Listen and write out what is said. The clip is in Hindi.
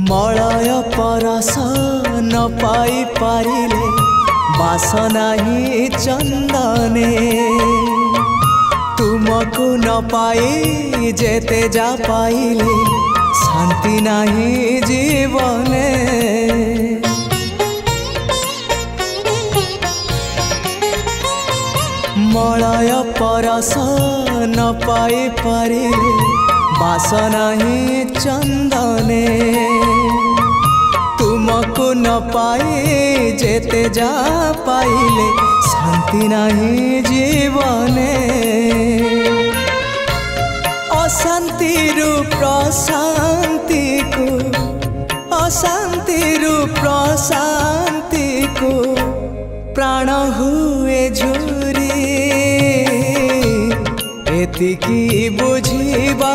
मलय परस न पाई पारिले बासना ही चंदने तुमको न पाई जेते जा पाइले शांति नहीं जीवने। मलय परस न पाई पारिले बासना ही चंदने तुमको न पाई जेते जा पाइले शांति नहीं जीवने। अशांति प्रशांति को अशांति प्रशांति को प्राण हुए झुरी एतिकी बुझिबा